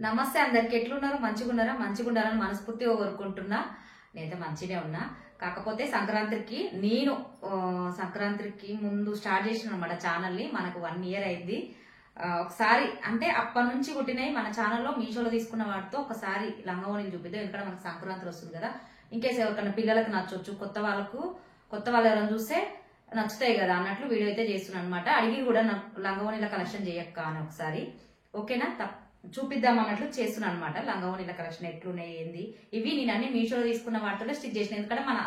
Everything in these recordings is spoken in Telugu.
నమస్తే అందరికి ఎట్లున్నారు మంచిగా ఉన్నారా మంచిగా ఉండాలని మనస్ఫూర్తిగా కోరుకుంటున్నా నేనైతే మంచినే ఉన్నా కాకపోతే సంక్రాంతికి ముందు స్టార్ట్ చేసిన అన్నమాట ఛానల్ ని మనకు 1 ఇయర్ అయింది ఒకసారి అంటే అప్పటి నుంచి పుట్టినాయి మన ఛానల్లో మీషోలో తీసుకున్న వాటితో ఒకసారి లంగావోణీలు చూపిద్దాం ఎందుకంటే మనకు సంక్రాంతి వస్తుంది కదా ఇంకేస్ ఎవరికైనా పిల్లలకు నచ్చొచ్చు కొత్త వాళ్ళు ఎవరైనా చూస్తే నచ్చుతాయి కదా అన్నట్లు వీడియో అయితే చేస్తున్నాను అనమాట అడిగి కూడా లంగావోణీల కలెక్షన్ చేయక్క అని ఒకసారి ఓకేనా చూపిద్దాం అన్నట్లు చేస్తున్నాను అనమాట లంగావోణీల కలెక్షన్ ఎట్లున్నాయి ఏంది ఇవి నేను అన్ని మీషోలో తీసుకున్న వాటితో స్టిచ్ చేసిన ఎందుకంటే మన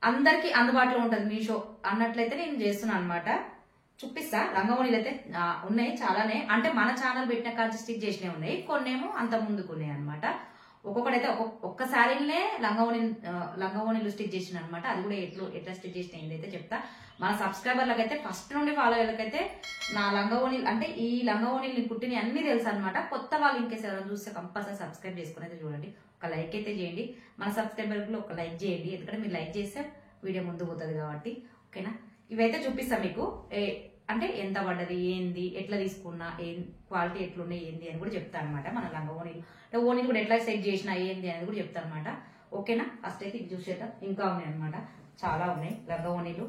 అందరికి అందుబాటులో ఉంటుంది మీషో అన్నట్లయితే నేను చేస్తున్నాను అనమాట చూపిస్తా లంగావోణీలు అయితే ఉన్నాయి చాలానే అంటే మన ఛానల్ పెట్టిన కాల్చి స్టిచ్ చేసినవి ఉన్నాయి కొన్నేమో అంత ముందుకు ఉన్నాయి అనమాట ఒక్కొక్కటైతే ఒక్కసారినే లంగావోణీలు స్టిచ్ చేసిన అనమాట అది కూడా ఎట్లా స్టిచ్ చేసిన ఏందైతే చెప్తా మన సబ్స్క్రైబర్లకు అయితే ఫస్ట్ నుండి ఫాలో అయ్యేలకైతే నా లంగావోణీలు అంటే ఈ లంగావోణీలు పుట్టిన అన్ని తెలుసు అనమాట కొత్త వాళ్ళు ఇంకేసి ఎవరైనా చూస్తే కంపల్సరీ సబ్స్క్రైబ్ చేసుకుని అయితే చూడండి ఒక లైక్ అయితే చేయండి మన సబ్స్క్రైబర్లు ఒక లైక్ చేయండి ఎందుకంటే మీరు లైక్ చేస్తే వీడియో ముందు పోతుంది కాబట్టి ఓకేనా ఇవైతే చూపిస్తా మీకు అంటే ఎంత పడ్డది ఏంది ఎట్లా తీసుకున్నా క్వాలిటీ ఎట్లున్నాయి ఏంది అని కూడా చెప్తాను అనమాట మన లంగావోణీలు అంటే ఓణీలు కూడా ఎట్లా సెట్ చేసినా ఏంది అనేది కూడా చెప్తాను అనమాట ఓకేనా ఫస్ట్ అయితే ఇది చూసేద్దాం ఇంకా ఉన్నాయి అనమాట చాలా ఉన్నాయి లంగావోణీలు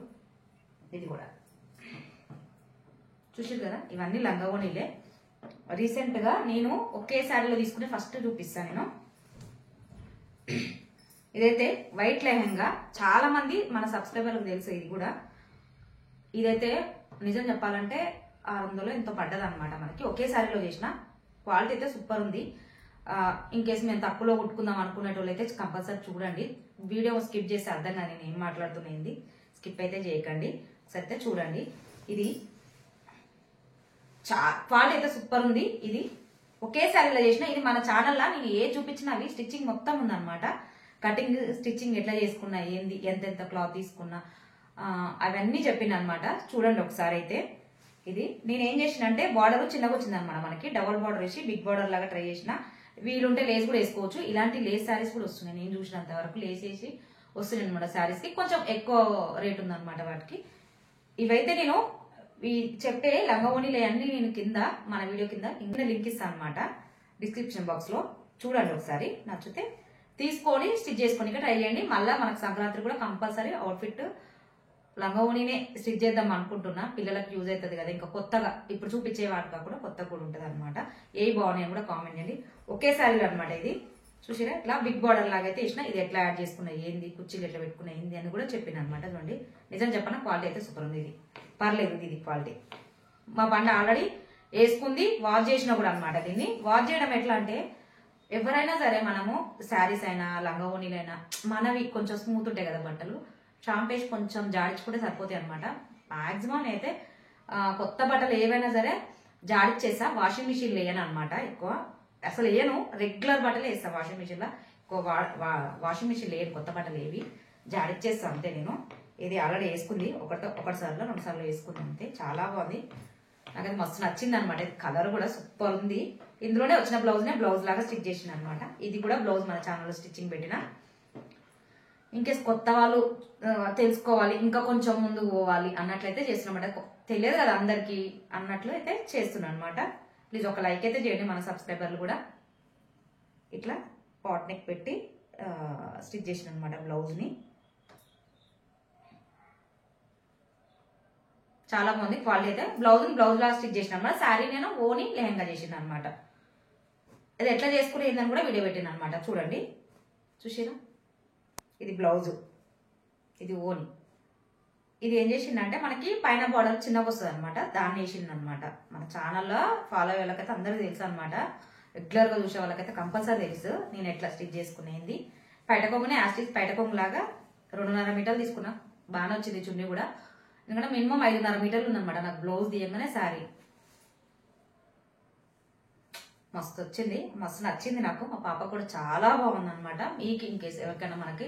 ఇది కూడా చూసారు కదా ఇవన్నీ లంగావోణీలే రీసెంట్ గా నేను ఒకే శారీలో తీసుకుని ఫస్ట్ చూపిస్తాను నేను ఇదైతే వైట్ లెహంగా చాలా మంది మన సబ్స్క్రైబర్లకు తెలుసు ఇది కూడా ఇదైతే నిజం చెప్పాలంటే 600 ఎంతో పడ్డది అనమాట మనకి ఒకే శారీలో చేసిన క్వాలిటీ అయితే సూపర్ ఉంది ఇన్కేస్ మేము తక్కువలో కుట్టుకుందాం అనుకునేటోళ్ళు అయితే కంపల్సరీ చూడండి వీడియో స్కిప్ చేసి అర్థం కానీ నేను ఏం మాట్లాడుతున్నది స్కిప్ అయితే చేయకండి సరితే చూడండి ఇది క్వాలిటీ అయితే సూపర్ ఉంది ఇది ఒకే శారీలో చేసిన ఇది మన ఛానల్లో నేను ఏ చూపించినా అవి స్టిచ్చింగ్ మొత్తం ఉందన్నమాట కటింగ్ స్టిచ్చింగ్ ఎట్లా చేసుకున్నా ఏంది ఎంత క్లాత్ తీసుకున్నా అవన్నీ చెప్పిన అనమాట చూడండి ఒకసారి అయితే ఇది నేను ఏం చేసిన అంటే బార్డర్ చిన్నగా వచ్చింది అనమాట మనకి డబుల్ బార్డర్ వేసి బిగ్ బార్డర్ లాగా ట్రై చేసిన వీలుంటే లేస్ కూడా వేసుకోవచ్చు ఇలాంటి లేస్ శారీస్ కూడా వస్తున్నాయి నేను చూసినంత వరకు లేస్ వేసి వస్తున్నాయి అనమాట శారీస్ కి కొంచెం ఎక్కువ రేట్ ఉందన్నమాట వాటికి ఇవైతే నేను ఈ చెప్పే లంగావోణీలు అన్ని నేను కింద మన వీడియో కింద ఇంకా లింక్ ఇస్తాను అనమాట డిస్క్రిప్షన్ బాక్స్ లో చూడండి ఒకసారి నచ్చితే తీసుకొని స్టిచ్ చేసుకొని ట్రై చేయండి మళ్ళీ మనకు సంక్రాంతి కూడా కంపల్సరీ అవుట్ఫిట్ లంగావోణీనే స్టిచ్ చేద్దాం అనుకుంటున్నా పిల్లలకు యూజ్ అవుతుంది కదా ఇంకా కొత్తగా ఇప్పుడు చూపించే వాటి కాకుండా కొత్తగా కూడా ఉంటుంది అనమాట ఏ బాగున్నాయి కూడా కామెంట్ చేయండి ఒకే శారీలో అనమాట ఇది చూసిరా ఇట్లా బిగ్ బార్డర్ లాగా అయితే ఇచ్చిన ఇది ఎట్లా యాడ్ చేసుకున్నా ఏంది కుర్చీలు ఎట్లా పెట్టుకున్నా ఏంది అని కూడా చెప్పిన అనమాట చూడండి నిజం చెప్పనా క్వాలిటీ అయితే సూపర్ ఉంది ఇది పర్లేదు ఇది క్వాలిటీ మా పంట ఆల్రెడీ వేసుకుంది వాష్ చేసినా కూడా అనమాట దీన్ని వాష్ చేయడం ఎట్లా అంటే ఎవరైనా సరే మనము శారీస్ అయినా లంగావోణీలైనా మనవి కొంచెం స్మూత్ ఉంటాయి కదా బట్టలు షాంపేసి కొంచెం జాడించుకుంటే సరిపోతాయి అనమాట మాక్సిమం అయితే కొత్త బట్టలు ఏవైనా సరే జాడిచ్చేసా వాషింగ్ మిషన్ వేయను అనమాట ఎక్కువ అసలు వేయను రెగ్యులర్ బట్టలు వేస్తా వాషింగ్ మిషన్ లో ఎక్కువ వాషింగ్ మిషన్ వేయను కొత్త బట్టలు ఏవి జాడిచ్చేస్తా అంతే నేను ఇది ఆల్రెడీ వేసుకుంది ఒకటిసారిలో 2 సార్లు వేసుకుంది అంతే చాలా బాగుంది నాకైతే మస్తు నచ్చింది అనమాట ఇది కలర్ కూడా సూపర్ ఉంది ఇందులోనే వచ్చిన బ్లౌజ్ లాగా స్టిచ్ చేసిన అనమాట ఇది కూడా బ్లౌజ్ మన ఛానల్లో స్టిచ్చింగ్ పెట్టిన ఇంకేస్ కొత్త వాళ్ళు తెలుసుకోవాలి ఇంకా కొంచెం ముందుకు పోవాలి అన్నట్లయితే చేస్తున్నమాట తెలియదు కదా అందరికి అన్నట్లు అయితే చేస్తున్నాను అనమాట ప్లీజ్ ఒక లైక్ అయితే చేయండి మన సబ్స్క్రైబర్లు కూడా ఇట్లా పాట్ నెక్ పెట్టి స్టిచ్ చేసిన అనమాట బ్లౌజ్ ని చాలా బాగుంది క్వాలిటీ అయితే బ్లౌజ్ లాగా స్టిచ్ చేసిన అనమాట శారీ నేను ఓని లెహంగా చేసిన అనమాట అది ఎట్లా చేసుకుని ఏందని కూడా వీడియో పెట్టిన అనమాట చూడండి చూసినా ఇది బ్లౌజ్ ఇది ఓని ఇది ఏం చేసిందంటే మనకి పైన బార్డర్ చిన్నగా వస్తుంది అనమాట దాన్ని వేసింది అనమాట మన ఛానల్లో ఫాలో అయ్యే వాళ్ళకైతే అందరికీ తెలుసు అనమాట రెగ్యులర్ గా చూసే వాళ్ళకైతే కంపల్సరీ తెలుసు నేను ఎట్లా స్టిచ్ చేసుకునేది పైటకొంగునే పైటకొంగు లాగా 2.5 మీటర్లు తీసుకున్నా బాగానే వచ్చింది చున్నీ కూడా ఎందుకంటే మినిమం 5.5 మీటర్లు ఉందన్నమాట నాకు బ్లౌజ్ తీయగానే శారీ మస్తు వచ్చింది మస్తు నచ్చింది నాకు మా పాప కూడా చాలా బాగుంది అనమాట మీకు ఇంకేస్ ఎవరికైనా మనకి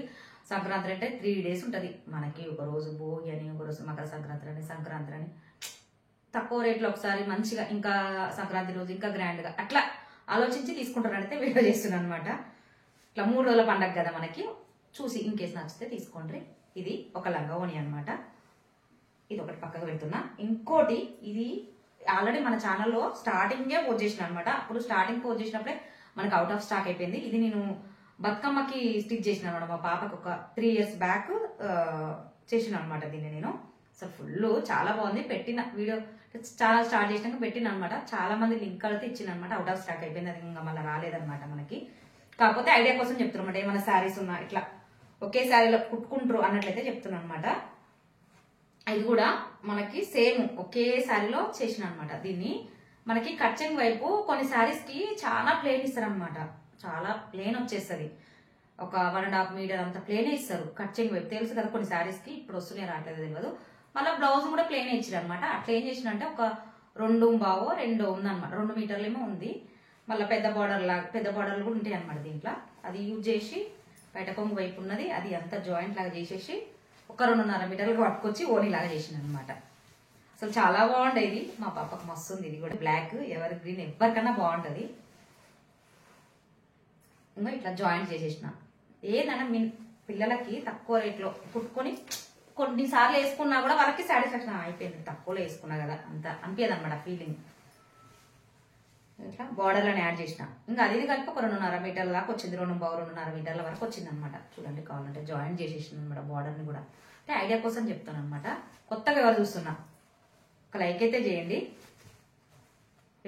సంక్రాంతి అంటే 3 days ఉంటుంది మనకి ఒక రోజు భోగి అని ఒక రోజు మకర సంక్రాంతి అని తక్కువ రేట్లో ఒకసారి మంచిగా ఇంకా సంక్రాంతి రోజు ఇంకా గ్రాండ్ గా అట్లా ఆలోచించి తీసుకుంటారంటే వీడియో చేస్తున్నాను అనమాట ఇట్లా 3 రోజుల పండగ కదా మనకి చూసి ఇంకేస్ నచ్చితే తీసుకోండి ఇది ఒక లంగావోణి అనమాట ఇది ఒకటి పక్కకు పెడుతున్నా ఇంకోటి ఇది ఆల్రెడీ మన ఛానల్లో స్టార్టింగే పోస్ట్ చేసిన అనమాట అప్పుడు స్టార్టింగ్ పోస్ట్ చేసినప్పుడే మనకు అవుట్ ఆఫ్ స్టాక్ అయిపోయింది. ఇది నేను బతుకమ్మకి స్టిచ్ చేసిన అనమాట. మా పాపకు ఒక 3 years బ్యాక్ చేసిన అనమాట దీన్ని నేను. అసలు ఫుల్ చాలా బాగుంది. పెట్టిన వీడియో చాలా స్టార్ట్ చేసినాక పెట్టిన అనమాట. చాలా మంది లింక్ అయితే ఇచ్చిన అనమాట. అవుట్ ఆఫ్ స్టాక్ అయిపోయింది, అది ఇంకా మళ్ళీ రాలేదనమాట మనకి. కాకపోతే ఐడియా కోసం చెప్తున్నమాట, ఏమైనా శారీస్ ఉన్నా ఇట్లా ఒకే శారీలో కుట్టుకుంటారు అన్నట్లయితే చెప్తున్నాను అనమాట. ఇది కూడా మనకి సేమ్ ఒకే శారీలో చేసిన అనమాట. దీన్ని మనకి కట్చింగ్ వైపు కొన్ని శారీస్ కి చాలా ప్లేన్ ఇస్తారు అనమాట. చాలా ప్లేన్ వచ్చేస్తుంది, ఒక 1.5 మీటర్ అంత ప్లేనే ఇస్తారు కట్చింగ్ వైపు. తెలుసు కదా కొన్ని శారీస్ కి, ఇప్పుడు వస్తున్నాయి రావట్లేదు తెలియదు. మళ్ళీ బ్లౌజ్ కూడా ప్లేన్ ఇచ్చారు అనమాట. అట్లా ఏం చేసిన అంటే ఒక 2 ఉందన్నమాట. 2 మీటర్లు ఏమో ఉంది. మళ్ళీ పెద్ద బార్డర్లు కూడా ఉంటాయి అనమాట దీంట్లో. అది యూజ్ చేసి బయట కొంగు వైపు ఉన్నది అది అంతా జాయింట్ లాగా చేసేసి ఒక 2.5 మీటర్లకు పట్టుకొచ్చి ఓనీ లాగా చేసిన అనమాట. అసలు చాలా బాగుండేది. మా పాపకు మస్తు ఉంది. ఇది కూడా బ్లాక్, ఎవరి గ్రీన్, ఎవరికన్నా బాగుంటది. ఇంకా ఇట్లా జాయింట్ చేసేసిన. ఏదైనా పిల్లలకి తక్కువ రేట్లో కుట్టుకొని కొన్నిసార్లు వేసుకున్నా కూడా వాళ్ళకి సాటిస్ఫాక్షన్ అయిపోయింది, తక్కువలో వేసుకున్నా కదా అంత అనిపించదు అనమాట ఫీలింగ్. ఇట్లా బార్డర్లను యాడ్ చేసిన. ఇంకా అది కలిపి ఒక 2.5 మీటర్ల దాకా వచ్చింది. 2.5 మీటర్ల వరకు వచ్చింది అనమాట. చూడండి, కావాలంటే జాయింట్ చేసేసిన అనమాట బార్డర్ని కూడా. అంటే ఐడియా కోసం చెప్తాను అనమాట. కొత్తగా ఎవరు చూస్తున్నా ఒక లైక్ అయితే చేయండి,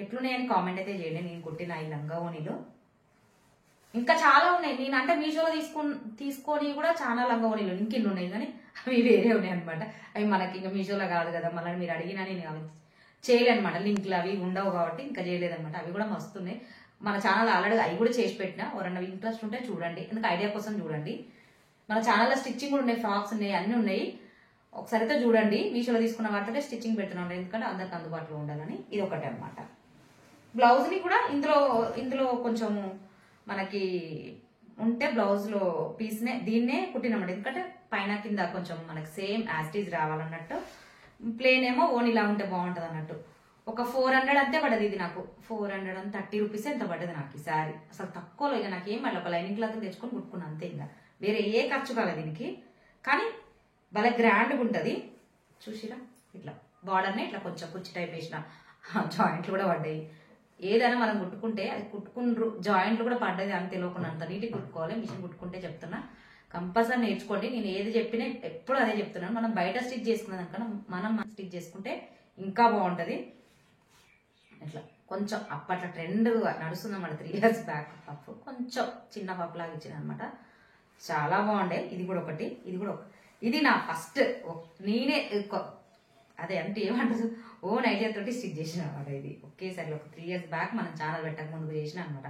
ఎట్లున్నాయని కామెంట్ అయితే చేయండి. నేను కుట్టిన ఈ లంగా ఓణీలు ఇంకా చాలా ఉన్నాయి. నేను అంటే మీషోలో తీసుకొని కూడా చాలా లంగా ఓణీలు ఇంకిన్ని ఉన్నాయి, కానీ అవి వేరే ఉన్నాయి అనమాట. అవి మనకి ఇంకా మీషోలో కాదు కదా, మళ్ళీ మీరు అడిగినా నేను అవి చేయలేనమాట. లింక్లు అవి ఉండవు కాబట్టి ఇంకా చేయలేదన్నమాట. అవి కూడా మస్తున్నాయి. మన ఛానల్ ఆల్రెడీ అవి కూడా చేసి పెట్టినా. ఎవరన్నా ఇంట్రెస్ట్ ఉంటే చూడండి, ఎందుకు ఐడియా కోసం చూడండి. మన ఛానల్లో స్టిచ్చింగ్ కూడా ఉన్నాయి, ఫ్రాక్స్ ఉన్నాయి, అన్ని ఉన్నాయి. ఒకసారి అయితే చూడండి. మీషోలో తీసుకున్న వాటితో స్టిచ్చింగ్ పెడుతున్నాను, ఎందుకంటే అందరికి అందుబాటులో ఉండాలని. ఇది ఒకటి అనమాట. బ్లౌజ్ని కూడా ఇందులో కొంచెం మనకి ఉంటే బ్లౌజ్లో పీస్నే దీన్నే కుట్టినమాట. ఎందుకంటే పైన కింద కొంచెం మనకి సేమ్ యాస్టీజ్ రావాలన్నట్టు. ప్లేన్ ఏమో ఓన్ ఇలా ఉంటే బాగుంటుంది అన్నట్టు. ఒక 400 అంతే పడ్డది ఇది నాకు. 430 రూపీస్ ఎంత పడ్డది నాకు ఈ శారీ. అసలు తక్కువలో ఇక నాకు ఏం పడలేదు. ఒక లైనింగ్ క్లాత్ తెచ్చుకొని కుట్టుకున్నాను అంతే. ఇంకా వేరే ఏ ఖర్చు కాలేదు దీనికి. కానీ భలే గ్రాండ్గా ఉంటుంది. చూసిరా, ఇట్లా బార్డర్ని ఇట్లా కొంచెం కుచ్చి టైప్ వేసిన. జాయింట్లు కూడా పడ్డాయి. ఏదైనా మనం కుట్టుకుంటే అది కుట్టుకుండ్రు, జాయింట్లు కూడా పడ్డది అని తెలియకుండా అంత నీట్గా కుట్టుకోవాలి. మిషన్ కుట్టుకుంటే చెప్తున్నా, కంపల్సరీ నేర్చుకోండి. నేను ఏది చెప్పినా ఎప్పుడు అదే చెప్తున్నాను. మనం బయట స్టిచ్ చేసుకునే దానికన్నా మనం స్టిచ్ చేసుకుంటే ఇంకా బాగుంటుంది. ఇట్లా కొంచెం అప్పట్లో ట్రెండ్ నడుస్తుంది అన్నమాట. 3 years బ్యాక్ పప్పు కొంచెం చిన్న పప్పు లాగా ఇచ్చింది అనమాట. చాలా బాగుండే. ఇది కూడా ఒకటి. ఇది నా ఫస్ట్ నేనే అదే అంటే ఏమంటారు ఓన్ ఐడియా తోటి స్టిచ్ చేసిన అనమాట. ఇది ఒకేసారి ఒక 3 years బ్యాక్ మనం ఛానల్ పెట్టక ముందుకు చేసిన అనమాట.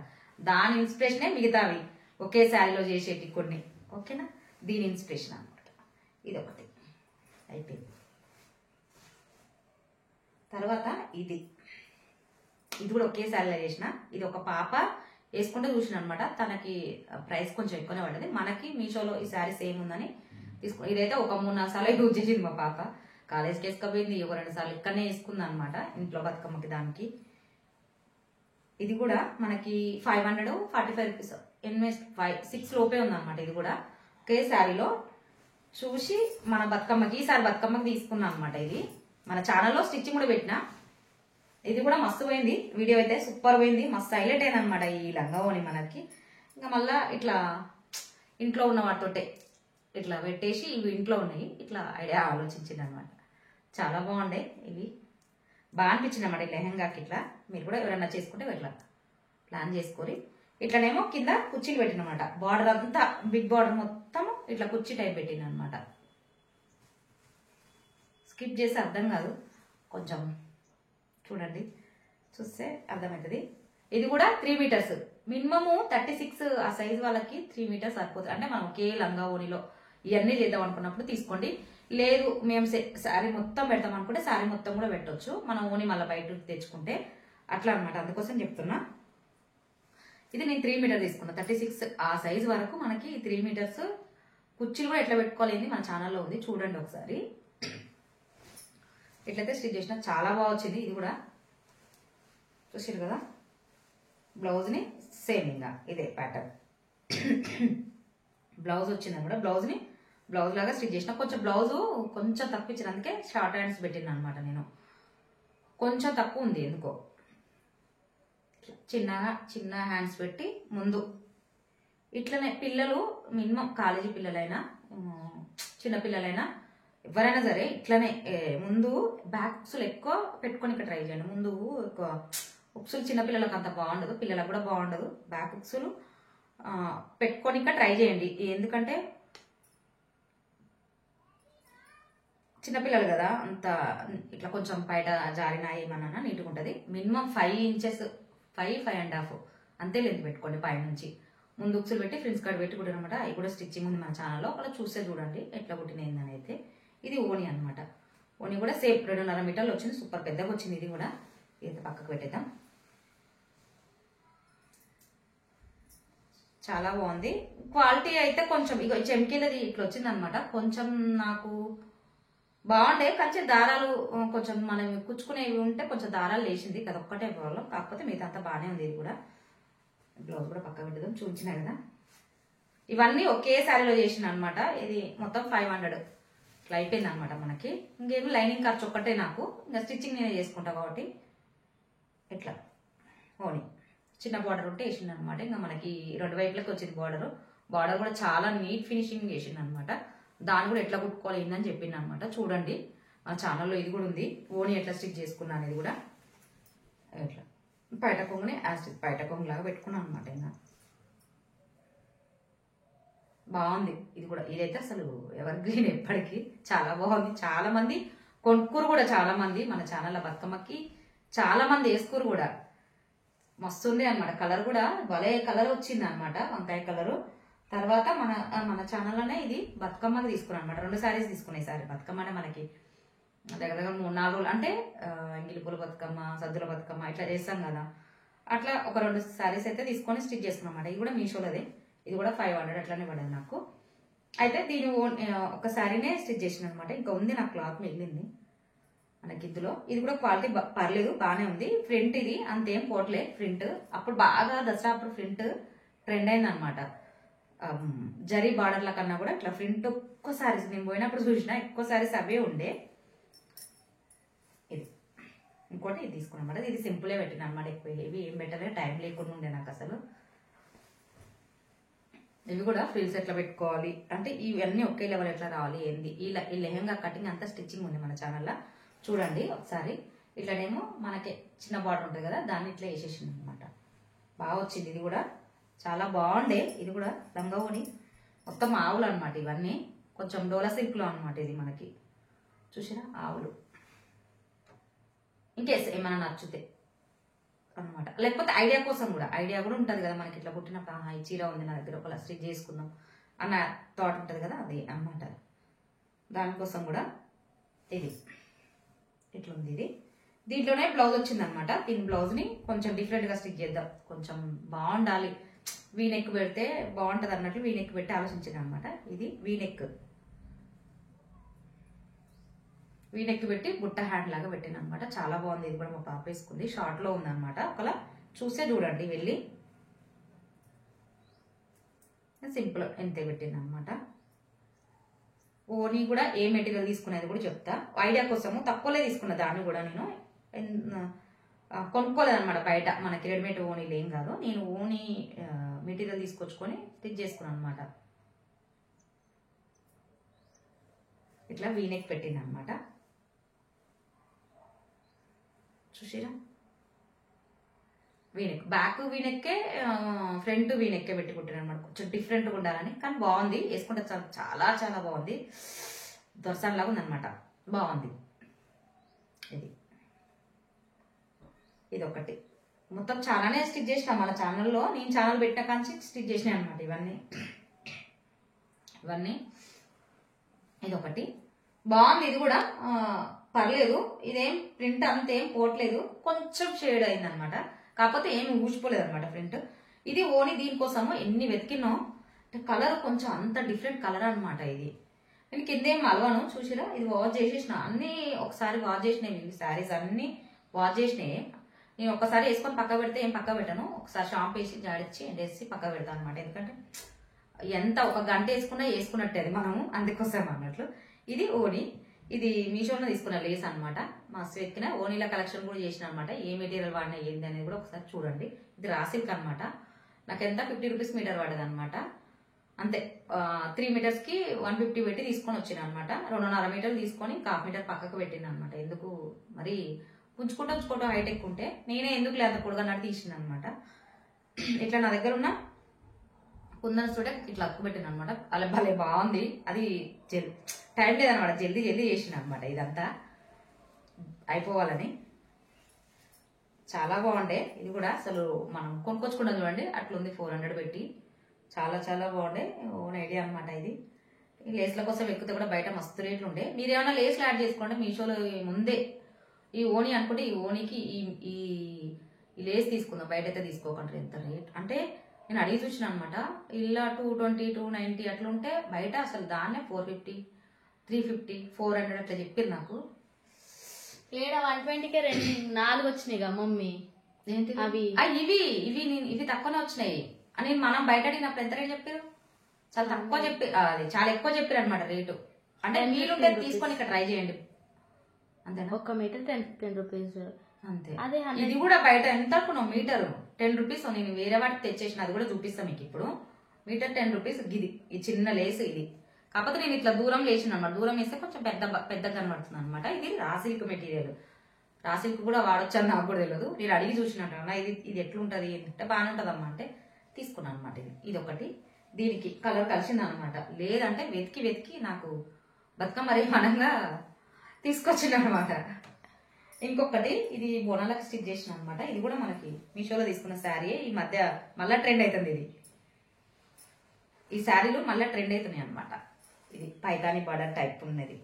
దాని ఇన్స్పిరేషనే మిగతావి ఒకే శారీలో చేసేటి కొన్ని. ఓకేనా, దీని ఇన్స్పిరేషన్ అనమాట. ఇది ఒకటి అయిపోయింది. తర్వాత ఇది కూడా ఒకే శారీలో చేసిన. ఇది ఒక పాప వేసుకుంటే చూసిన అనమాట. తనకి ప్రైస్ కొంచెం ఎక్కువనే పడ్డది. మనకి మీషోలో ఈ శారీ సేమ్ ఉందని తీసుకుని ఇదైతే ఒక 3-4 సార్లు యూజ్ చేసింది మా పాప. కాలేజ్కి వేసుకపోయింది, ఒక 2 సార్లు ఇక్కడనే వేసుకుంది అనమాట, ఇంట్లో బతుకమ్మకి దానికి. ఇది కూడా మనకి 545 రూపీస్, 6 లోపే ఉందన్నమాట. ఇది కూడా ఒకే శారీలో చూసి మన బతుకమ్మకి ఈసారి బతుకమ్మకి తీసుకున్నాం అనమాట. ఇది మన ఛానల్లో స్టిచ్చింగ్ కూడా పెట్టిన. ఇది కూడా మస్తు పోయింది. వీడియో అయితే సూపర్ పోయింది, మస్తు హైలైట్ అయింది అనమాట ఈ లంగావోని మనకి. ఇంకా మళ్ళా ఇట్లా ఇంట్లో ఉన్న వాటితోటే ఇట్లా పెట్టేసి ఇవి ఇంట్లో ఉన్నాయి. ఇట్లా ఐడియా ఆలోచించింది అనమాట. చాలా బాగుండే. ఇవి బాగా అనిపించింది అన్నమాట ఈ లెహంగాకి. ఇట్లా మీరు కూడా ఎవరైనా చేసుకుంటే ఇట్లా ప్లాన్ చేసుకొని ఇట్లనేమో కింద కుర్చీలు పెట్టినమాట. బార్డర్ అంతా బిగ్ బార్డర్ మొత్తం ఇట్లా కుర్చీ టైప్ పెట్టిన అనమాట. స్కిప్ చేసి అర్థం కాదు, కొంచెం చూడండి, చూస్తే అర్థమవుతుంది. ఇది కూడా 3 మీటర్స్, మినిమము 36 ఆ సైజ్ వాళ్ళకి 3 మీటర్స్ సరిపోతుంది. అంటే మనం ఒకే లంగా ఓణిలో ఇవన్నీ చేద్దాం అనుకున్నప్పుడు తీసుకోండి. లేదు మేము శారీ మొత్తం పెడతాం అనుకుంటే శారీ మొత్తం కూడా పెట్టవచ్చు, మనం ఓణి మళ్ళీ బయట తెచ్చుకుంటే అట్లా అనమాట. అందుకోసం చెప్తున్నా. ఇది నేను 3 మీటర్ తీసుకున్నా. 36 ఆ సైజ్ వరకు మనకి 3 మీటర్స్. కుర్చీలు కూడా ఎట్లా పెట్టుకోలేదు మన ఛానల్లో ఉంది, చూడండి ఒకసారి. ఎట్లయితే స్టిచ్ చేసినా చాలా బాగా వచ్చింది. ఇది కూడా చూసారు కదా. బ్లౌజ్ని సేమ్ ఇంకా ఇదే ప్యాటర్న్ బ్లౌజ్ వచ్చింది కూడా. బ్లౌజ్ లాగా స్టిచ్ చేసిన. కొంచెం బ్లౌజ్ కొంచెం తక్కువ ఇచ్చిన, అందుకే షార్ట్ హ్యాండ్స్ పెట్టిన అనమాట. నేను కొంచెం తక్కువ ఉంది ఎందుకో. చిన్నగా చిన్న హ్యాండ్స్ పెట్టి ముందు ఇట్లనే పిల్లలు మినిమం కాలేజీ పిల్లలైనా చిన్న పిల్లలైనా ఎవరైనా సరే ఇట్లనే ముందు బ్యాక్ ఉక్సులు ఎక్కువ పెట్టుకొని ఇక్కడ ట్రై చేయండి. ముందు ఎక్కువ ఉక్సులు చిన్నపిల్లలకు అంత బాగుండదు, పిల్లలకు కూడా బాగుండదు. బ్యాక్ ఉక్సులు పెట్టుకొని ఇక్కడ ట్రై చేయండి. ఎందుకంటే చిన్నపిల్లలు కదా, అంత ఇట్లా కొంచెం బయట జారినా ఏమన్నా నీట్గా ఉంటుంది. మినిమం 5 ఇంచెస్ 5.5 అంతే లెంత్ పెట్టుకోండి పైనుంచి. ముందు ఉక్సులు పెట్టి ఫ్రిన్స్ కార్డ్ పెట్టి కుట్టినమాట. అవి కూడా స్టిచ్చింగ్ ఉంది మన ఛానల్లో, అలా చూస్తే చూడండి ఎట్లా కుట్టినైందని. అయితే ఇది ఓని అనమాట. ఓని కూడా సేమ్ 2.5 మీటర్లు వచ్చింది, సూపర్ పెద్దగా వచ్చింది. ఇది కూడా ఇది పక్కకు పెట్టేద్దాం. చాలా బాగుంది క్వాలిటీ అయితే. కొంచెం ఇక చెమ్కీలది ఇట్లా వచ్చింది అనమాట. కొంచెం నాకు బాగుండే, కానీ దారాలు కొంచెం మనం కుచ్చుకునేవి ఉంటే కొంచెం దారాలు లేచింది కదా, ఒక్కటే ప్రాబ్లం. కాకపోతే మిగతా అంతా బాగానే ఉంది. ఇది కూడా బ్లౌజ్ కూడా పక్క పెట్టేద్దాం, చూపించినా కదా. ఇవన్నీ ఒకే శారీలో చేసిన అనమాట. ఇది మొత్తం 500 ఇట్లా అయిపోయింది అనమాట మనకి. ఇంకేమి లైనింగ్ ఖర్చు ఒక్కటే నాకు, ఇంకా స్టిచ్చింగ్ నేనే చేసుకుంటా కాబట్టి ఇట్లా ఓని చిన్న బార్డర్ ఉంటే వేసింది అనమాట. ఇంకా మనకి 2 వైపులకు వచ్చింది బార్డర్. బార్డర్ కూడా చాలా నీట్ ఫినిషింగ్ చేసింది అనమాట. దాన్ని కూడా ఎట్లా కుట్టుకోవాలి ఏందని చెప్పింది అనమాట. చూడండి మా ఛానల్లో ఇది కూడా ఉంది, ఓని ఎట్లా స్టిచ్ చేసుకున్నా అనేది కూడా. ఎట్లా బయట కొంగుని బయట కొంగులాగా పెట్టుకున్నాను అనమాట. ఇంకా బాగుంది ఇది కూడా. ఇదైతే అసలు ఎవర్ గ్రీన్ ఎప్పటికీ చాలా బాగుంది. చాలా మంది కొనుక్కురు కూడా, చాలా మంది మన ఛానల్లో బతుకమ్మకి చాలా మంది వేసుకురు కూడా. మస్తుంది అనమాట. కలర్ కూడా భలే కలర్ వచ్చింది అనమాట, వంకాయ కలరు. తర్వాత మన ఛానల్లోనే ఇది బతుకమ్మకి తీసుకున్నాను అనమాట. 2 శారీస్ తీసుకున్నాయి. సారీ బతుకమ్మనే మనకి దగ్గర దగ్గర 3-4 రోజులు అంటే ఎంగిలిపూల బతుకమ్మ, సద్దుల బతుకమ్మ ఇట్లా చేస్తాం కదా, అట్లా ఒక 2 శారీస్ అయితే తీసుకొని స్టిచ్ చేసుకున్నాం అనమాట. ఇది కూడా మీషోలోదే. ఇది కూడా 500 అట్లానే పడదు నాకు. అయితే దీని ఒక శారీనే స్టిచ్ చేసిన అనమాట. ఇంకా ఉంది నాకు క్లాత్ మిగిలింది మనకి ఇందులో. ఇది కూడా క్వాలిటీ పర్లేదు, బాగానే ఉంది. ప్రింట్ ఇది అంతేం పోట్లే ప్రింట్. అప్పుడు బాగా దసరా అప్పుడు ప్రింట్ ట్రెండ్ అయింది అనమాట. జరీ బార్డర్ల కన్నా కూడా ఇట్లా ప్రింట్ ఎక్కువ శారీస్ నేను పోయినప్పుడు చూసిన ఎక్కువ శారీస్ అవే ఉండే. ఇది ఇంకోటి ఇది తీసుకున్నాం అనమాట. ఇది సింపులే పెట్టిన అనమాట, ఎక్కువ ఇవి ఏం పెట్టలే, టైం లేకుండా ఉండే నాకు అసలు. ఇవి కూడా ఫ్రిల్స్ ఎట్లా పెట్టుకోవాలి అంటే ఇవన్నీ ఒకే లెవెల్ ఎట్లా రావాలి ఏంది. ఈ లెహంగా కటింగ్ అంతా స్టిచ్చింగ్ ఉంది మన ఛానల్లో, చూడండి ఒకసారి. ఇట్లానేమో మనకి చిన్న బార్డర్ ఉంటుంది కదా, దాన్ని ఇట్లా వేసేసింది అనమాట. బాగా వచ్చింది. ఇది కూడా చాలా బాగుండే. ఇది కూడా రంగవోని మొత్తం ఆవులు అనమాట. ఇవన్నీ కొంచెం డోలా సిల్క్లో అనమాట. ఇది మనకి చూసినా ఆవులు. ఇంకేస్ ఏమైనా నచ్చితే అనమాట, లేకపోతే ఐడియా కోసం కూడా ఉంటుంది కదా మనకి. ఇట్లా పుట్టినప్పుడు ఈ చీర ఉంది నా దగ్గర, ఒకలా స్టిచ్ చేసుకుందాం అన్న థాట్ ఉంటుంది కదా, అది అనమాట. దానికోసం కూడా ఇది ఇట్లా ఉంది. ఇది దీంట్లోనే బ్లౌజ్ వచ్చింది అనమాట. దీని బ్లౌజ్ని కొంచెం డిఫరెంట్గా స్టిచ్ చేద్దాం, కొంచెం బాగుండాలి, వీనెక్ పెడితే బాగుంటుంది అన్నట్లు వీనెక్ పెట్టి ఆలోచించాను అనమాట. ఇది వీనెక్ పెట్టి బుట్ట హ్యాండ్ లాగా పెట్టాను అనమాట. చాలా బాగుంది. ఇది కూడా మా పాప వేసుకుంది, షార్ట్ లో ఉంది అనమాట. ఒకలా చూసే చూడండి వెళ్ళి. సింపుల్ ఎంతే పెట్టింది అనమాట. ఓని కూడా ఏ మెటీరియల్ తీసుకునేది కూడా చెప్తా, ఐడియా కోసము. తక్కువలే తీసుకున్న దాన్ని కూడా నేను కొనుక్కోలేదన్నమాట బయట. మనకి రెడీమేడ్ ఓనీలు ఏం కాదు, నేను ఓనీ మెటీరియల్ తీసుకొచ్చుకొని స్టిచ్ చేసుకున్నాను అనమాట. ఇట్లా వీనెక్ పెట్టింది అనమాట. చూసిరా, వీనెక్ బ్యాక్ వీనెక్కే ఫ్రంట్ వీనెక్కే పెట్టి కుట్టాను అనమాట. కొంచెం డిఫరెంట్గా ఉండాలని, కానీ బాగుంది. వేసుకుంటే చాలా చాలా బాగుంది. దొరసన్లాగా ఉందనమాట, బాగుంది. ఇది ఒకటి. మొత్తం చాలానే స్టిచ్ చేసిన మన ఛానల్లో. నేను ఛానల్ పెట్టిన కాంచి స్టిచ్ చేసినాయి అనమాట ఇవన్నీ. ఇది ఒకటి బాగుంది. ఇది కూడా పర్లేదు. ఇదేం ప్రింట్ అంతేం పోవట్లేదు, కొంచెం షేడ్ అయింది అనమాట. కాకపోతే ఏమి ఊసిపోలేదు అనమాట ప్రింట్. ఇది ఓని దీనికోసము ఎన్ని వెతికినో, కలర్ కొంచెం అంత డిఫరెంట్ కలర్ అనమాట. ఇది నేను కిందేం అలవాను చూసిరా. ఇది వాష్ చేసేసిన, అన్ని ఒకసారి వాష్ చేసినాయి. శారీస్ అన్ని వాష్ చేసినాయి. నేను ఒక్కసారి వేసుకొని పక్క పెడితే ఏం పక్క పెట్టాను, ఒకసారి షాంపూ వేసి జాడిచ్చి ఎండేసి పక్క పెడతాను అనమాట. ఎందుకంటే ఎంత ఒక గంట వేసుకున్నట్టే అది మనము, అందుకోసం అన్నట్లు. ఇది ఓని. ఇది మీషోలో తీసుకున్న లేస్ అనమాట. మస్తు ఎక్కిన ఓనీల కలెక్షన్ కూడా చేసిన అనమాట. ఏ మెటీరియల్ వాడినా ఏంది అనేది కూడా ఒకసారి చూడండి. ఇది రా సిల్క్ అనమాట. నాకు ఎంత 50 రూపీస్ మీటర్ పడేది అనమాట. అంతే 3 మీటర్స్ కి 150 పెట్టి తీసుకొని వచ్చిన అనమాట. 2.5 మీటర్లు తీసుకొని ఇంకా 1/2 మీటర్ పక్కకు పెట్టిన అనమాట. ఎందుకు మరి ఉంచుకుంటూ హైట్ ఎక్కువ ఉంటే నేనే ఎందుకు లేదా పొడుగన్నట్టు తీసిన అనమాట. ఇట్లా నా దగ్గర ఉన్న కుందన్ చూడ ఇట్లా అక్కు పెట్టిన అనమాట. అలా భలే బాగుంది. అది టైం లేదనమాట, జల్దీ చేసిన అనమాట. ఇదంతా అయిపోవాలని చాలా బాగుండే. ఇది కూడా అసలు మనం కొనుక్కొచ్చుకున్నాం చూడండి, అట్లుంది 400 పెట్టి. చాలా చాలా బాగుండే. ఓన్ ఐడియా అనమాట ఇది. ఈ లేస్ల కోసం ఎక్కితే కూడా బయట మస్తు రేట్లు ఉండే. మీరు ఏమైనా లేస్లు యాడ్ చేసుకోండి. మీషోలో ముందే ఈ ఓనీ అనుకుంటే ఈ ఓనీకి ఈ లేస్ తీసుకుందాం, బయట అయితే తీసుకోకండి. ఎంత రేట్ అంటే నేను అడిగి చూసిన అనమాట. ఇలా 220, 290 అట్లా ఉంటే బయట అసలు దాన్నే 450, 350, 400 అట్లా చెప్పింది నాకు. ఏడ 120కే 4 వచ్చినాయిగా మమ్మీ. అవి ఇవి తక్కువనే వచ్చినాయి అని మనం బయట అడిగినప్పుడు ఎంత రేట్ చెప్పారు? చాలా తక్కువ చాలా ఎక్కువ చెప్పారు అనమాట రేటు. అంటే మీరుంటే తీసుకొని ఇక్కడ ట్రై చేయండి. అంతేనా? 1 మీటర్ 10 రూపీస్ అంతే. అదే ఇది కూడా బయట ఎంత అనుకున్నావు? Metre 10 rupees. నేను వేరే వాటికి తెచ్చేసిన, అది కూడా చూపిస్తాను మీకు ఇప్పుడు. Metre 10 rupees. ఇది ఈ చిన్న లేస్ ఇది. కాకపోతే నేను ఇట్లా దూరం లేచిన అనమాట. దూరం వేస్తే కొంచెం పెద్దగా కనబడుతుంది అనమాట. ఇది raw silk material. Raw silk కూడా వాడొచ్చు అని నాకు కూడా తెలియదు. నేను అడిగి చూసినట్టు ఇది ఎట్లుంటది అంటే బాగానే ఉంటది అమ్మా అంటే తీసుకున్నాను అనమాట. ఇది ఒకటి. దీనికి కలర్ కలిసింది అనమాట. లేదంటే వెతికి నాకు బతుకమ్మ మరీ మనంగా తీసుకొచ్చింది అనమాట. ఇంకొకటి ఇది బోనాలకు స్టిచ్ చేసిన అనమాట. ఇది కూడా మనకి మీషోలో తీసుకున్న శారీ. ఈ మధ్య మళ్ళా ట్రెండ్ అవుతుంది ఇది. ఈ శారీలు మళ్ళీ ట్రెండ్ అవుతున్నాయి అనమాట. ఇది పైతాని బార్డర్ టైప్ ఉన్నది.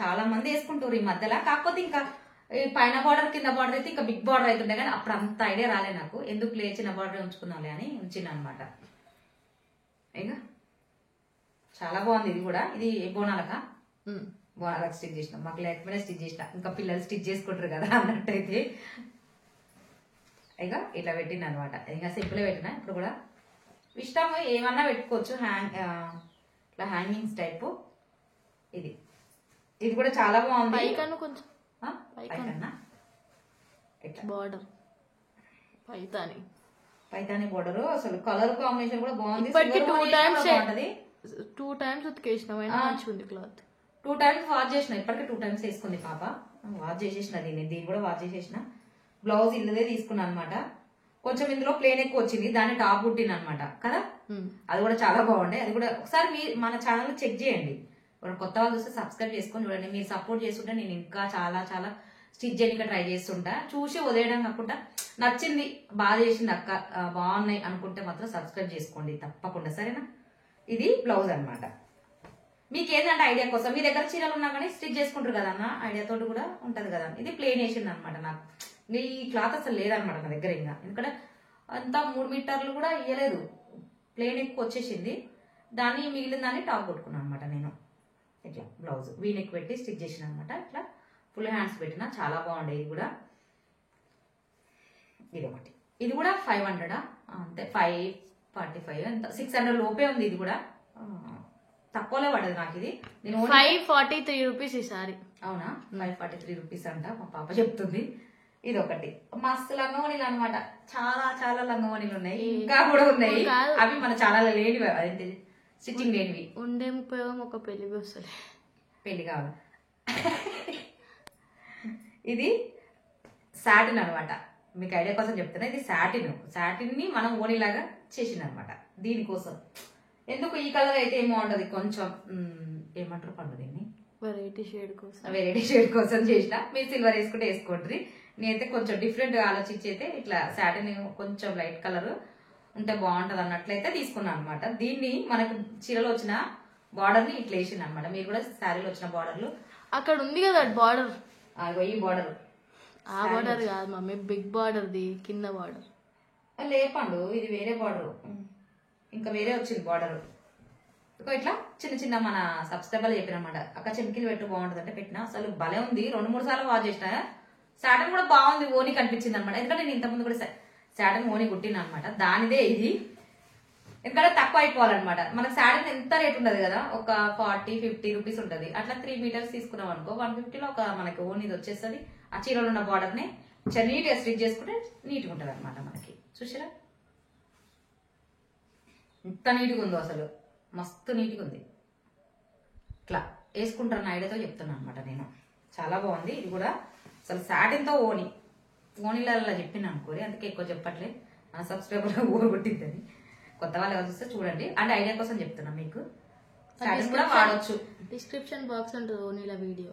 చాలా మంది వేసుకుంటారు ఈ మధ్యలో. కాకపోతే ఇంకా పైన బార్డర్ కింద బార్డర్ అయితే ఇంకా బిగ్ బార్డర్ అవుతుండే, కానీ అప్పుడు అంత ఐడియా రాలే నాకు. ఎందుకు చిన్న బార్డర్ ఉంచుకుందాంలే అని ఉంచిన అనమాట. ఇక చాలా బాగుంది. ఇది కూడా ఇది బోనాలకు స్టిచ్ చేసిన, మాకు లేకపోయినా స్టిచ్ చేసిన. ఇంకా పిల్లలు స్టిచ్ చేసుకుంటారు కదా అన్నట్టయితే ఇక ఇట్లా పెట్టిన అనమాట. ఇంకా సింపుల్ పెట్టిన. ఇప్పుడు కూడా ఇష్టం ఏమన్నా పెట్టుకోవచ్చు. ఇట్లా హ్యాంగింగ్స్ టైప్. ఇది కూడా చాలా బాగుంది. కొంచెం బార్డర్ పైతాని బార్డర్. అసలు కలర్ కాంబినేషన్ కూడా బాగుంది. 2 టైమ్స్ ఉతికేసిన క్లాత్. 2 టైమ్స్ వాష్ చేసిన. ఇప్పటికే 2 టైమ్స్ వేసుకుంది పాప. వాష్ చేసేసిన. దీన్ని కూడా వాష్ చేసేసిన. బ్లౌజ్ ఇందుదే తీసుకున్నాను అనమాట. కొంచెం ఇందులో ప్లేన్ ఎక్కువ వచ్చింది, దాన్ని టాప్ కుట్టిన అనమాట కదా. అది కూడా చాలా బాగుండే. అది కూడా ఒకసారి మన ఛానల్ చెక్ చేయండి. కొత్త వాళ్ళు చూస్తే సబ్స్క్రైబ్ చేసుకొని చూడండి. మీరు సపోర్ట్ చేస్తుంటే నేను ఇంకా చాలా చాలా స్టిచ్ చేయడానికి ట్రై చేస్తుంటా. చూసి వదిలేయడం కాకుండా నచ్చింది, బాగా చేసింది అక్క, బాగున్నాయి అనుకుంటే మాత్రం సబ్స్క్రైబ్ చేసుకోండి తప్పకుండా, సరేనా. ఇది బ్లౌజ్ అనమాట. మీకు ఏంటంటే ఐడియా కోసం మీ దగ్గర చీరలు ఉన్నా కానీ స్టిచ్ చేసుకుంటారు కదా అన్న, ఐడియా తోటి కూడా ఉంటది కదా. ఇది ప్లేన్ వేసింది అనమాట. నాకు ఈ క్లాత్ అసలు లేదనమాట నా దగ్గర. ఇంకా ఎందుకంటే అంతా 3 మీటర్లు కూడా ఇయ్యలేదు, ప్లేన్ ఎక్కువ వచ్చేసింది. దాన్ని మిగిలిన దాన్ని టాప్ కొట్టుకున్నాను అనమాట నేను. ఇట్లా బ్లౌజ్ వీనెక్ పెట్టి స్టిచ్ చేసిన అనమాట. ఇట్లా ఫుల్ హ్యాండ్స్ పెట్టిన. చాలా బాగుండే. ఇది కూడా ఇది ఒకటి. ఇది కూడా 500 అంతే, 545 ఎంత 600 లోపే ఉంది. ఇది కూడా తక్కువలో పడదు నాకు. ఇది నేను 543 రూపీస్ ఈ సారీ. అవునా? 543 రూపీస్ అంట మా పాప చెప్తుంది. ఇది ఒకటి. మస్తు లంగవణీలు అనమాట. చాలా చాలా లంగవణీలు ఉన్నాయి, ఇంకా కూడా ఉన్నాయి. అవి మన చాలా లేనివి, అదేంటి స్టిచ్చింగ్ లేనివి. ఉండే ఉపయోగం ఒక పెళ్లి వస్తుంది. పెళ్లి కావాలి. ఇది సాటిన్ అనమాట. మీకు ఐడియా కోసం చెప్తున్నా. ఇది సాటిన్ ని మనం ఓనిలాగా చేసింది అనమాట. దీనికోసం ఎందుకు ఈ కలర్ అయితే ఏమో ఉంటది, కొంచెం ఏమంటారు పండు దీన్ని, వెరైటీ షేడ్ కోసం చేసిన. మీరు సిల్వర్ వేసుకుంటే వేసుకోండి. నేనైతే కొంచెం డిఫరెంట్ గా ఆలోచించి అయితే ఇట్లా సాటిన్ కొంచెం లైట్ కలర్ ఉంటే బాగుంటది అన్నట్లయితే తీసుకున్నాను అనమాట. దీన్ని మనకు చీరలో వచ్చిన బార్డర్ ని ఇట్లా వేసింది అనమాట. మీరు కూడా శారీలో వచ్చిన బార్డర్లు అక్కడ ఉంది కదా బార్డర్, ఈ బార్డర్. ఆ బార్డర్ కాదు మమ్మీ, బిగ్ బార్డర్ ది కింద బార్డర్ లేపండు. ఇది వేరే బార్డర్, ఇంకా వేరే వచ్చింది బార్డర్. ఇట్లా చిన్న చిన్న మన సబ్స్క్రైబర్లు చెప్పినమాట, అక్క చెంకిలు పెట్టు బాగుంటది అంటే పెట్టినా. అసలు భలే ఉంది. 2-3 సార్లు వాష్ చేసిన. సాటన్ కూడా బాగుంది, ఓని కనిపించింది అనమాట. ఎందుకంటే నేను ఇంతకుముందు కూడా సాటన్ ఓని కుట్టిన అనమాట. దానిదే ఇది. ఎందుకంటే తక్కువ అయిపోవాలన్నమాట. మనకు శారీ ఎంత రేట్ ఉండదు కదా, ఒక 40-50 రూపీస్ ఉంటుంది. అట్లా 3 మీటర్స్ తీసుకున్నాం అనుకో 150లో ఒక మనకి ఓన్ ఇది వచ్చేస్తుంది. ఆ చీరలో ఉన్న బార్డర్ ని నీట్గా స్టిచ్ చేసుకుంటే నీట్గా ఉంటుంది అనమాట. మనకి చూసారా ఎంత నీట్గా ఉందో, అసలు మస్తు నీట్గా ఉంది. ఇట్లా వేసుకుంటారన్న ఐడియాతో చెప్తున్నాను అనమాట నేను. చాలా బాగుంది ఇది కూడా. అసలు సాటిన్తో ఓనీలలో చెప్పిన అనుకోరి, అందుకే ఎక్కువ చెప్పట్లే, మన సబ్స్క్రైబర్ ఓర్ కొట్టిద్దని. కొత్త వాళ్ళు ఎవరు చూస్తే చూడండి, అంటే ఐడియా కోసం చెప్తున్నా మీకు. సాటిన్ కూడా వాడచ్చు. డిస్క్రిప్షన్ బాక్స్ ఉంటుంది ఓనీల వీడియో.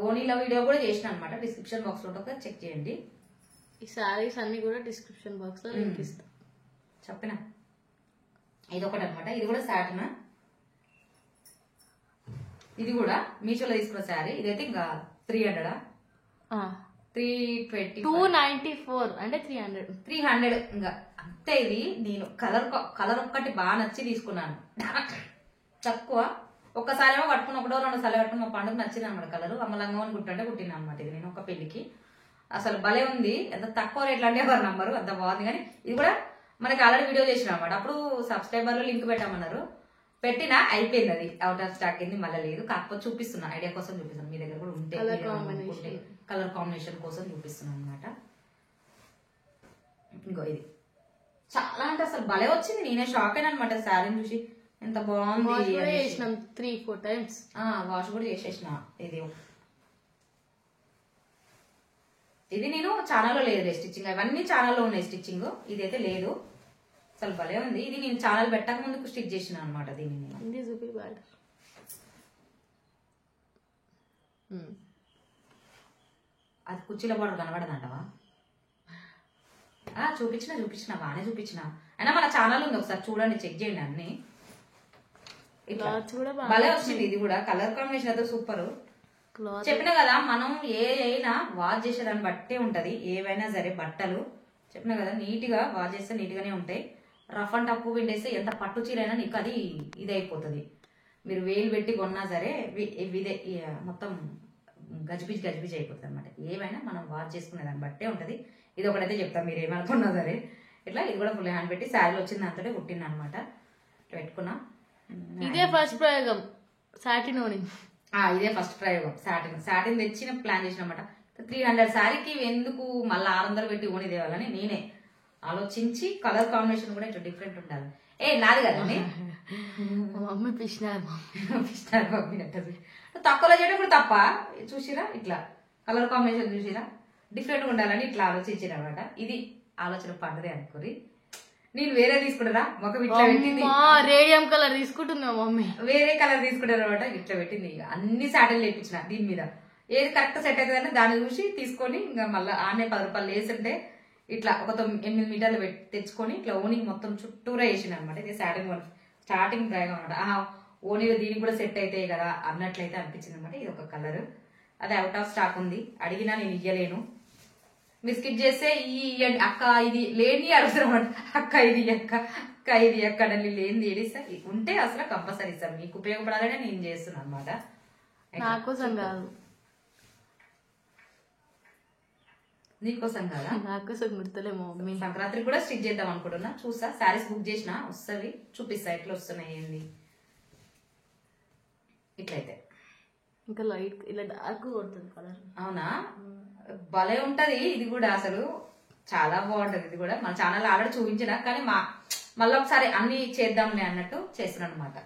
ఓనీల వీడియో కూడా చేసిన అనమాట, డిస్క్రిప్షన్ బాక్స్ లో ఉంటుంది, చెక్ చేయండి. ఈ సారీస్ అన్ని కూడా డిస్క్రిప్షన్ బాక్స్ లో లింక్ ఇస్తాం. చెప్పిన ఇది ఒకటి అనమాట. ఇది కూడా సాటిన్. ఇది కూడా మీషోలో తీసుకున్న శారీ. ఇదైతే ఇంకా 300 320 294 అంటే 300 ఇంకా అంతే. ఇది నేను కలర్ ఒక్కటి బాగా నచ్చి తీసుకున్నాను. తక్కువ ఒక్కసారి ఏమో కట్టుకుని ఒకటో 2 సార్లు కట్టుకుని మా పండుగ నచ్చింది అనమాట. కలర్ అమ్మలంగా అని కుట్టినా అనమాట. ఇది నేను ఒక పెళ్లికి అసలు భలే ఉంది. ఎంత తక్కువ రేట్లు అంటే ఎవరు నంబరు, అంత బాగుంది. కానీ ఇది కూడా మనకి ఆల్రెడీ వీడియో చేసిన అనమాట. అప్పుడు సబ్స్క్రైబర్లో లింక్ పెట్టామన్నారు, పెట్టినా అయిపోయింది, అది అవుట్ ఆఫ్ స్టాక్ అయింది, మళ్ళీ లేదు. కాకపోతే చూపిస్తున్నా, ఐడియా కోసం చూపిస్తాను. మీ దగ్గర కూడా ఉంటే కలర్ కాంబినేషన్ కోసం చూపిస్తున్నాను అనమాట. ఇంకో ఇది చాలా అంటే అసలు భలే వచ్చింది. నేనే షాక్ అయినా అనమాట శారీని చూసి, ఎంత బాగుంది. 3-4 టైమ్స్ వాష్ కూడా చేసేసిన. ఇది నేను ఛానల్లో లేదు స్టిచ్చింగ్, అవన్నీ ఛానల్లో ఉన్నాయి స్టిచ్చింగ్, ఇదైతే లేదు. అసలు భలే ఉంది. ఇది నేను ఛానల్ పెట్టక ముందుకు స్టిచ్ చేసిన అనమాట. దీన్ని నేను అది కుర్చీల బార్డర్ కనబడదంటవా? చూపించిన బాగానే చూపించిన. అయినా మన ఛానల్ ఉంది, ఒకసారి చూడండి, చెక్ చేయండి అన్ని. ఇట్లా భలే వచ్చింది. ఇది కూడా కలర్ కాంబినేషన్ అయితే సూపర్. చెప్పిన కదా, మనం ఏ అయినా వాష్ చేసేదాన్ని బట్టే ఉంటది. ఏవైనా సరే బట్టలు చెప్పిన కదా, నీట్ గా వాష్ చేస్తే నీట్ గానే ఉంటాయి. రఫ్ అండ్ టప్పు విండేస్తే ఎంత పట్టు చీరైనా నీకు అది ఇదైపోతుంది. మీరు వేలు పెట్టి కొన్నా సరే ఇదే మొత్తం గజిబిజి అయిపోతుంది అనమాట. ఏవైనా మనం వాష్ చేసుకునే దాన్ని బట్టే ఉంటది. ఇది ఒకటైతే చెప్తాను, మీరు ఏమనుకున్నా సరే. ఇట్లా ఇది కూడా ఫుల్ హ్యాండ్ పెట్టి శారీలో వచ్చింది అంతటే కుట్టిన అనమాట. ఇట్లా పెట్టుకున్నా. ఇదే ఫస్ట్ ప్రయోగం సాటిన్ ఓని. ఇదే ఫస్ట్ ప్రయోగం. సాటిన్ తెచ్చిన ప్లాన్ చేసిన అనమాట. 300 శారీకి ఎందుకు మళ్ళీ 600 పెట్టి ఓని తేవాలని నేనే ఆలోచించి, కలర్ కాంబినేషన్ కూడా ఇట్లా డిఫరెంట్ ఉండాలి. నాది కదా మమ్మీ పిచ్చినారు తక్కువలో చేయడం కూడా తప్ప. చూసిరా ఇట్లా కలర్ కాంబినేషన్ చూసిరా డిఫరెంట్ గా ఉండాలని ఇట్లా ఆలోచించిన అనమాట. ఇది ఆలోచన పండదే అనుకోరి. నేను వేరే తీసుకుంటారా మొక్క ఇట్లా పెట్టింది, రేడియం కలర్ తీసుకుంటున్నా మమ్మీ, వేరే కలర్ తీసుకుంటారు అనమాట. ఇట్లా పెట్టింది. అన్ని సాటిల్ వేయించిన దీని మీద, ఏది కరెక్ట్ సెట్ అవుతుందని దాన్ని చూసి తీసుకొని ఇంకా మళ్ళీ ఆనే 10 రూపాయలు వేసింటే ఇట్లా ఒక 8 మీటర్లు తెచ్చుకొని ఇట్లా ఓనికి మొత్తం చుట్టూరా వేసిన అనమాట. ఇది స్టార్టింగ్ ప్రయోగం అనమాట. ఓనీలో దీనికి కూడా సెట్ అవుతాయి కదా అన్నట్లయితే అనిపించింది అనమాట. ఇది ఒక కలర్, అది అవుట్ ఆఫ్ స్టాక్ ఉంది. అడిగినా నేను ఇయ్యలేను. మీరు స్కిప్ చేస్తే అక్క ఇది లేని అడుగుతారు, అక్క ఇది అక్క అని లేనిది ఏడిస్తా ఉంటే అసలు కంపల్సరీ ఇస్తాను. మీకు ఉపయోగపడాలనే నేను చేస్తున్నాను అనమాట. నాకోసం కాదు, నీకోసం కదా, నాకోసం గుర్తులేమో మమ్మీ. సంక్రాంతికి కూడా స్టిచ్ చేద్దాం అనుకుంటున్నా. చూసా, శారీస్ బుక్ చేసిన వస్తుంది, చూపిస్తా ఎట్లా వస్తున్నాయి ఏంది. ఇట్లయితే ఇంకా లైట్ ఇలా డార్క్ కొడుతుంది కలర్. అవునా, భలే ఉంటది. ఇది కూడా అసలు చాలా బాగుంటది. ఇది కూడా మన ఛానల్ ఆల్రెడీ చూపించిన, కానీ మళ్ళీ ఒకసారి అన్ని చేద్దాంలే అన్నట్టు చేస్తున్నాను అనమాట.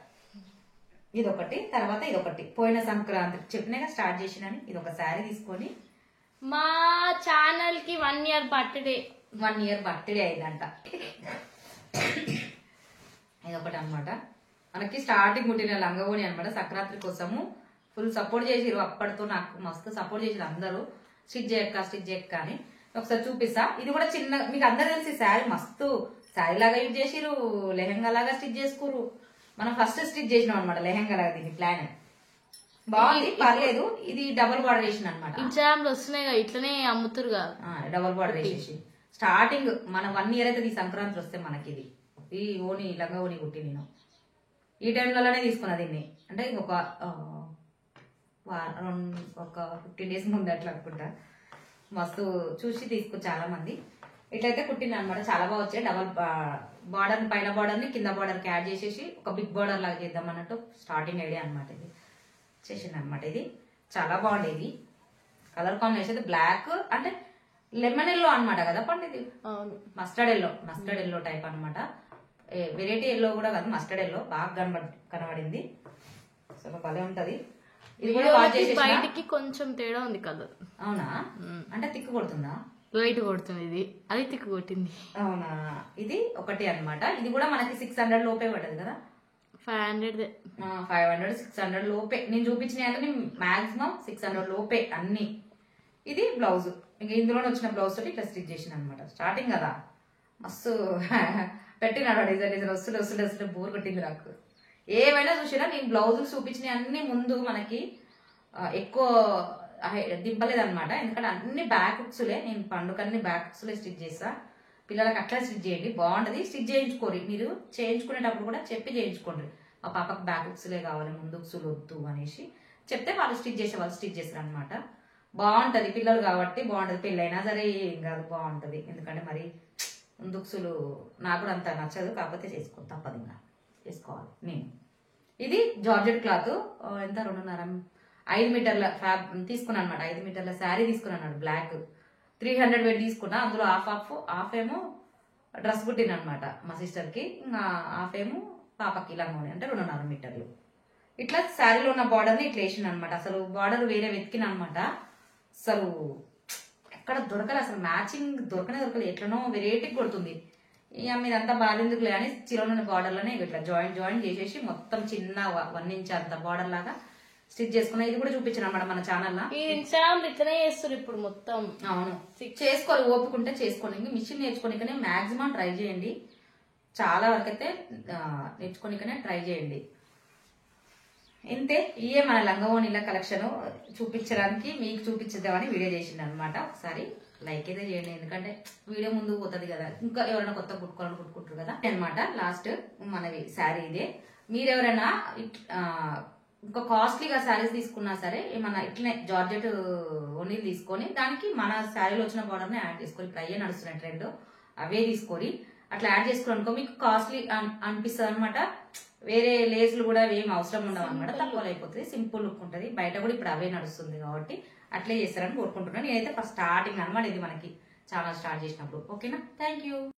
ఇదొకటి, తర్వాత ఇదొకటి. పోయిన సంక్రాంతి చెప్పినాక స్టార్ట్ చేసినని ఇది ఒక శారీ తీసుకొని, మా ఛానల్ కి 1 year బర్త్డే అయిందంట. ఇదొకటి అనమాట. మనకి స్టార్టింగ్ కుట్టిన లంగవోని అనమాట. సంక్రాంతి కోసము ఫుల్ సపోర్ట్ చేసిరు. అప్పటితో నాకు మస్తు సపోర్ట్ చేసిరు అందరూ. స్టిచ్ చేయక్క అని ఒకసారి చూపిస్తా. ఇది కూడా చిన్న, మీకు అందరూ తెలిసి శారీ మస్తు శారీ లాగా యూజ్ చేసిరు, లెహంగా లాగా స్టిచ్ చేసుకురు. మనం ఫస్ట్ స్టిచ్ చేసినాం అనమాట లెహంగా లాగా. దీని ప్లాన్ బాగుంది, పర్లేదు. ఇది డబుల్ బార్డర్ వేసిన అనమాట. ఇన్స్టాగ్రామ్ లో వస్తున్నాయి ఇట్లనే అమ్ముతురు కదా, డబుల్ బార్డర్ వేసేసి. స్టార్టింగ్ మనం 1 year అయితే ఈ సంక్రాంతి వస్తే మనకి ఇది ఈ ఓని లంగా ఓని కుట్టి నేను ఈ టైంలోనే తీసుకున్నా దీన్ని. అంటే ఒక 15 days ముందు అట్లా అనుకుంటా. మస్తు చూసి తీసుకు చాలా మంది. ఇట్లయితే కుట్టింది అనమాట. చాలా బాగా వచ్చాయి. డబల్ బార్డర్, పైన బార్డర్ ని కింద బార్డర్ కి యాడ్ చేసేసి ఒక బిగ్ బార్డర్ లాగా చేద్దాం అన్నట్టు స్టార్టింగ్ ఐడియా అనమాట. ఇది చేసింది అనమాట. ఇది చాలా బాగుండేది. కలర్ కాంబినేషన్ బ్లాక్ అంటే లెమన్ ఎల్లో అనమాట కదా పండు. ఇది అవును, మస్టర్డ్ ఎల్లో టైప్ అనమాట. వెరైటీ ఎల్లో కూడా కాదు, మస్టర్డ్ ఎల్లో బాగా కనబడింది. అసలు భలే ఉంటది. ఇది కూడా వాష్ చేసేసిన. బయటికి కొంచెం తేడా ఉంది కలర్. అవునా, అంటే తిక్కు కొడుతుందా? లైట్ కొడుతుంది ఇది, అది తిక్కు కొట్టింది. అవునా, ఇది ఒకటి అన్నమాట. ఇది కూడా మనకి 600 లోపే పడ్డది కదా. 500. 500 600 లోపే నేను చూపించిన అంటే మాక్సిమం 600 లోపే అన్ని. ఇది బ్లౌజ్, ఇంకా ఇందులోనే వచ్చిన బ్లౌజ్ తోటి ఇట్లా స్టిచ్ చేసిన అనమాట. స్టార్టింగ్ కదా మస్తు పెట్టినాడు డిజైన్ వస్తులు బోర్ కొట్టింది నాకు. ఏమైనా చూసినా నేను బ్లౌజులు చూపించిన అన్ని ముందు మనకి ఎక్కువ దింపలేదు అనమాట. ఎందుకంటే అన్ని బ్యాక్ హుక్స్లే, నేను పండుగన్ని బ్యాక్ హుక్స్లే స్టిచ్ చేస్తా. పిల్లలకి అట్లా స్టిచ్ చేయండి, బాగుంటది. స్టిచ్ చేయించుకోరి, మీరు చేయించుకునేటప్పుడు కూడా చెప్పి చేయించుకోండి. మా పాపకు బ్యాక్ హుక్స్లే కావాలి, ముందు హుక్స్లు వద్దు అనేసి చెప్తే వాళ్ళు స్టిచ్ చేస్తారు అనమాట. బాగుంటది, పిల్లలు కాబట్టి బాగుంటది. పెళ్ళైనా సరే ఏం కాదు, బాగుంటది. ఎందుకంటే మరి ముందు హుక్స్లు నాకు కూడా అంత నచ్చదు, కాకపోతే తప్పదు, ఇంకా చేసుకోవాలి నేను. ఇది జార్జెట్ క్లాత్, ఎంత 2.5 5 మీటర్ల తీసుకున్నాను అనమాట. 5 మీటర్ల శారీ తీసుకున్నాను బ్లాక్. 300 వెయిట్ తీసుకున్నా. అందులో హాఫ్ ఏమో డ్రెస్ కుట్టిన అనమాట మా సిస్టర్ కి, ఇంకా హాఫ్ ఏమో పాపకి లంగోని, అంటే 2.5 మీటర్లు. ఇట్లా శారీలో ఉన్న బార్డర్ ని ఇట్లా వేసిన అనమాట. అసలు బార్డర్ వేరే వెతికిన అనమాట. అసలు ఎక్కడ దొరకలేదు, అసలు మ్యాచింగ్ దొరకలేదు. ఎట్లనో వెరైటీ కొడుతుంది. ఇక మీరంతా బాధెందుకులే అని చిన్న బార్డర్లోనే ఇట్లా జాయిన్ చేసేసి మొత్తం చిన్న 1 ఇంచ్ అంత బార్డర్ లాగా స్టిచ్ చేసుకున్నా. ఇది కూడా చూపించాను అనమాట మన ఛానల్లో. ఈ ఇన్స్టాగ్రామ్ ఇట్లనే చేస్తారు ఇప్పుడు మొత్తం. అవును, చేసుకోవాలి, ఓపుకుంటే చేసుకోండి. ఇంక మిషన్ నేర్చుకోనికనే మాక్సిమం ట్రై చేయండి. చాలా వరకు అయితే నేర్చుకోనికనే ట్రై చేయండి. ఇంతే, ఇయే మన లంగవోణిల కలెక్షన్ చూపించడానికి, మీకు చూపించేద్దామని వీడియో చేసింది అనమాట. ఒకసారి లైక్ అయితే చేయండి, ఎందుకంటే వీడియో ముందుకు పోతుంది కదా. ఇంకా ఎవరైనా కొత్త కుట్టుకుంటారు కదా అనమాట. లాస్ట్ మనవి శారీ ఇదే. మీరెవరైనా ఇంకా కాస్ట్లీగా శారీస్ తీసుకున్నా సరే, ఏమన్నా ఇట్లనే జార్జెట్ ఓన్లీ తీసుకొని దానికి మన శారీలో వచ్చిన బార్డర్ ని యాడ్ చేసుకొని, ఇప్పుడు అయ్యే నడుస్తున్నాయి ట్రెండ్, అవే తీసుకొని అట్లా యాడ్ చేసుకుని అనుకో మీకు కాస్ట్లీ అనిపిస్తుంది అనమాట. వేరే లేసులు కూడా ఏం అవసరం ఉండవు అనమాట. తక్కువ అయిపోతుంది, సింపుల్ లుక్ ఉంటుంది. బయట కూడా ఇప్పుడు అవే నడుస్తుంది కాబట్టి అట్లే చేస్తారని కోరుకుంటున్నాను. నేనైతే ఫస్ట్ స్టార్టింగ్ అనమాట ఇది మనకి ఛానల్ స్టార్ట్ చేసినప్పుడు. ఓకేనా, థ్యాంక్ యూ.